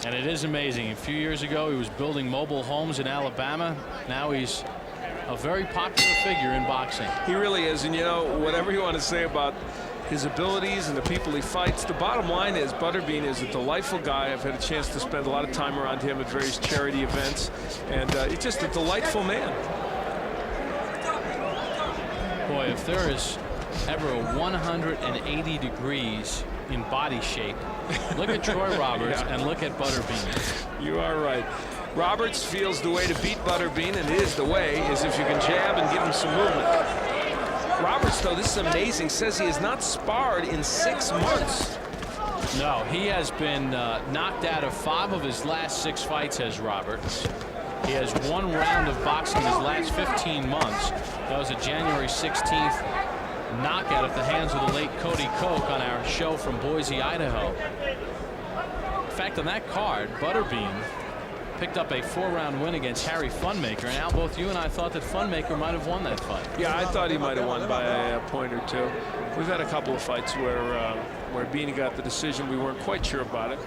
And it is amazing. A few years ago, he was building mobile homes in Alabama. Now he's a very popular figure in boxing. He really is. And, you know, whatever you want to say about his abilities and the people he fights, the bottom line is Butterbean is a delightful guy. I've had a chance to spend a lot of time around him at various charity events. And he's just a delightful man. Boy, if there is ever a 180 degrees in body shape, look at Troy Roberts and look at Butterbean. You are right. Roberts feels the way to beat Butterbean, and it is the way, is if you can jab and give him some movement. Roberts, though, this is amazing, says he has not sparred in 6 months. No, he has been knocked out of 5 of his last 6 fights as Roberts. He has 1 round of boxing in his last 15 months. That was a January 16th knockout at the hands of the late Cody Koch on our show from Boise, Idaho. In fact, on that card, Butterbean picked up a 4-round win against Harry Funmaker, and Al, both you and I thought that Funmaker might have won that fight. Yeah, I thought he might have won by a point or 2. We've had a couple of fights where Beanie got the decision. We weren't quite sure about it.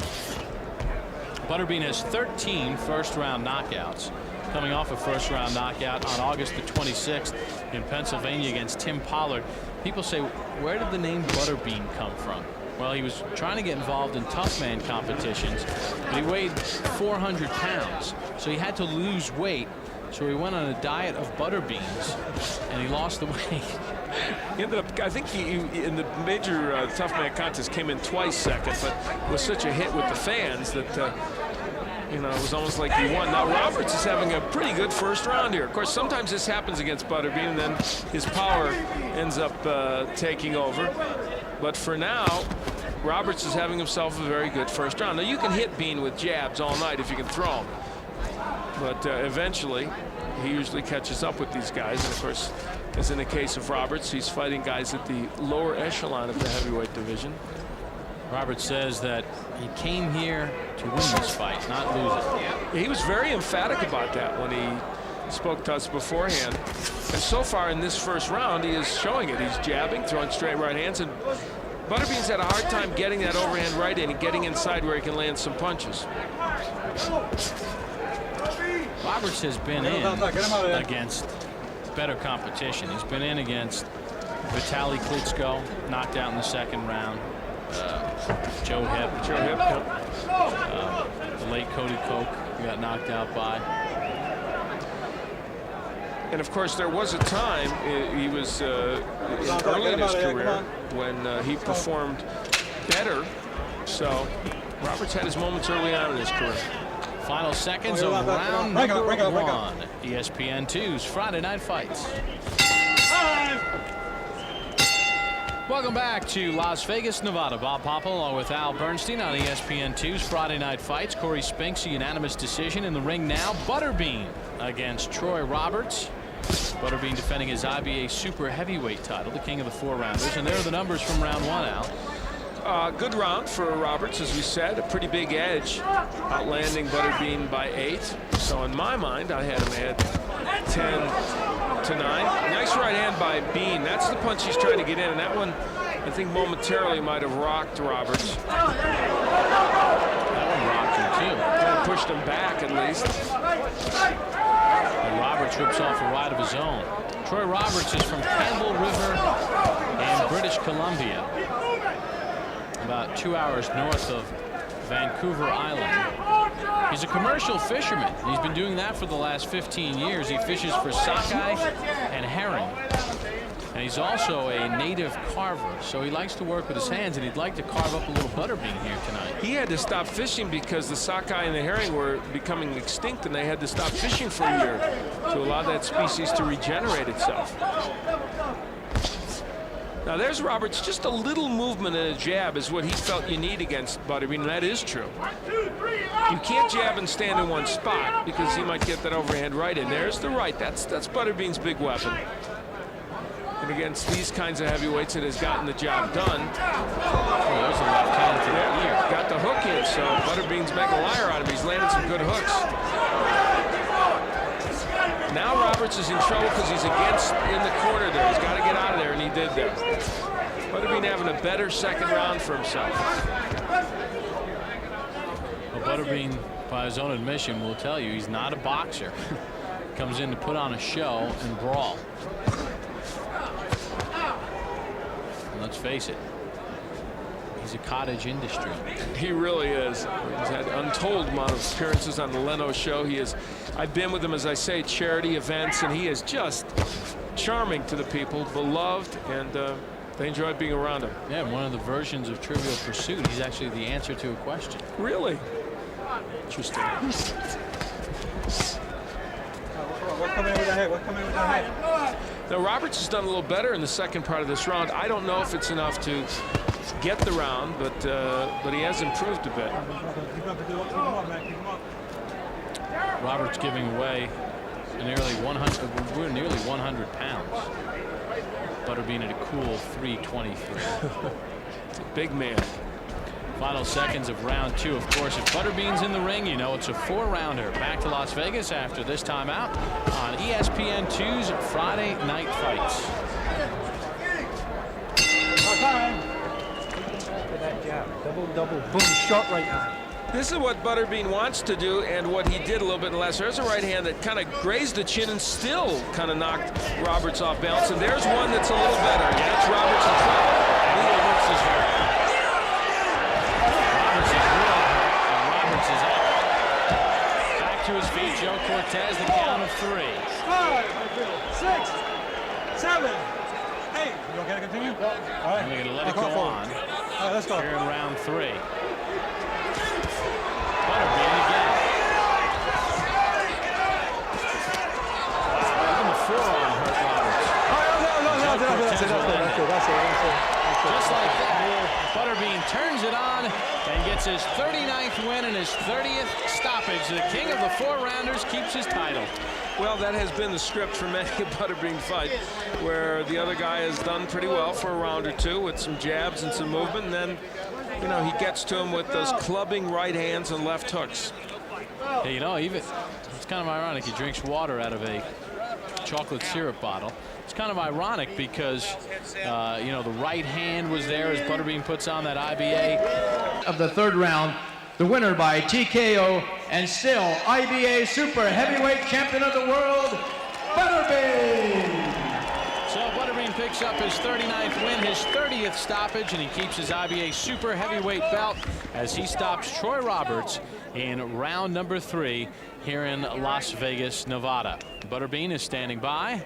Butterbean has 13 first-round knockouts, coming off a first-round knockout on August the 26th in Pennsylvania against Tim Pollard. People say, where did the name Butterbean come from? Well, he was trying to get involved in tough man competitions, but he weighed 400 pounds, so he had to lose weight. So he went on a diet of butter beans, and he lost the weight. He ended up, I think he in the major tough man contest came in twice second, but was such a hit with the fans that you know, it was almost like he won. Now Roberts is having a pretty good first round here. Of course, sometimes this happens against Butterbean, and then his power ends up taking over. But for now, Roberts is having himself a very good first round. Now you can hit Bean with jabs all night if you can throw him, but eventually he usually catches up with these guys. And of course, as in the case of Roberts, he's fighting guys at the lower echelon of the heavyweight division. Roberts says that he came here to win this fight, not lose it. He was very emphatic about that when he spoke to us beforehand. And so far in this first round, he is showing it. He's jabbing, throwing straight right hands, and Butterbean's had a hard time getting that overhand right in and getting inside where he can land some punches. Roberts has been in against better competition. He's been in against Vitaly Klitschko, knocked out in the second round. Joe Hip. The late Cody Koch, who got knocked out by. And of course, there was a time he was early in his career when he performed better. So Roberts had his moments early on in his career. Final seconds of round number 1. ESPN 2's Friday Night Fights. Welcome back to Las Vegas, Nevada. Bob Popple along with Al Bernstein on ESPN 2's Friday Night Fights. Corey Spinks, a unanimous decision in the ring now. Butterbean against Troy Roberts. Butterbean defending his IBA super heavyweight title, the king of the 4-rounders. And there are the numbers from round 1, Al. Good round for Roberts, as we said. A pretty big edge, outlanding Butterbean by 8. So in my mind, I had him at 10-9. Nice right hand by Bean. That's the punch he's trying to get in, and that one, I think, momentarily might have rocked Roberts. That one rocked him too. Kind of pushed him back at least. And Roberts rips off a right of his own. Troy Roberts is from Campbell River in British Columbia, about 2 hours north of Vancouver Island. He's a commercial fisherman. He's been doing that for the last 15 years. He fishes for sockeye and herring. And he's also a native carver, so he likes to work with his hands, and he'd like to carve up a little Butterbean here tonight. He had to stop fishing because the sockeye and the herring were becoming extinct, and they had to stop fishing for a year to allow that species to regenerate itself. Now there's Roberts. Just a little movement and a jab is what he felt you need against Butterbean, and that is true. You can't jab and stand in one spot because he might get that overhand right in. There's the right. That's Butterbean's big weapon. And against these kinds of heavyweights, it has gotten the job done. Oh, there's a left hand to the ear. Got the hook in, so Butterbean's making a liar out of him. He's landing some good hooks. Now Roberts is in trouble because he's in the corner there. He's got to get out of there, and he did that. Butterbean having a better second round for himself. Well, Butterbean, by his own admission, will tell you he's not a boxer. Comes in to put on a show and brawl. And let's face it, he's a cottage industry. He really is. He's had untold amount of appearances on the Leno show. I've been with him, as I say, charity events, and he is just charming to the people, beloved, and they enjoy being around him. Yeah, one of the versions of Trivial Pursuit, he's actually the answer to a question. Really? Interesting. What's coming with the head? What's coming with the head? Now, Roberts has done a little better in the second part of this round. I don't know if it's enough to get the round, but he has improved a bit. Roberts giving away nearly 100. We're nearly 100 pounds. Butterbean at a cool 323. It's a big man. Final seconds of round 2. Of course, if Butterbean's in the ring, you know it's a 4-rounder. Back to Las Vegas after this timeout on ESPN2's Friday Night Fights. Double, boom, shot right now. This is what Butterbean wants to do, and what he did a little bit in the last. There's a right hand that kind of grazed the chin and still kind of knocked Roberts off balance. And there's one that's a little better. And that's Roberts in trouble. Roberts is hurt. Roberts is real hurt, and Roberts is up. Back to his feet, Joe Cortez, the count of 3. 5, 6, 7, 8. You okay to continue? All right. And we're going to let it go on. All right, let's go. Here in round 3. Butterbean again. Even the forearm hurt Roberts. That's it. Just like that, Butterbean turns it on and gets his 39th win and his 30th stoppage. The king of the 4-rounders keeps his title. Well, that has been the script for many a Butterbean fight, where the other guy has done pretty well for a round or two with some jabs and some movement, and then, you know, he gets to him with those clubbing right hands and left hooks. Hey, you know, even it's kind of ironic. He drinks water out of a chocolate syrup bottle. It's kind of ironic because, you know, the right hand was there as Butterbean puts on that IBA. Of the 3rd round, the winner by TKO and still IBA Super Heavyweight Champion of the World, Butterbean. So Butterbean picks up his 39th win, his 30th stoppage, and he keeps his IBA Super Heavyweight belt as he stops Troy Roberts in round number 3 here in Las Vegas, Nevada. Butterbean is standing by.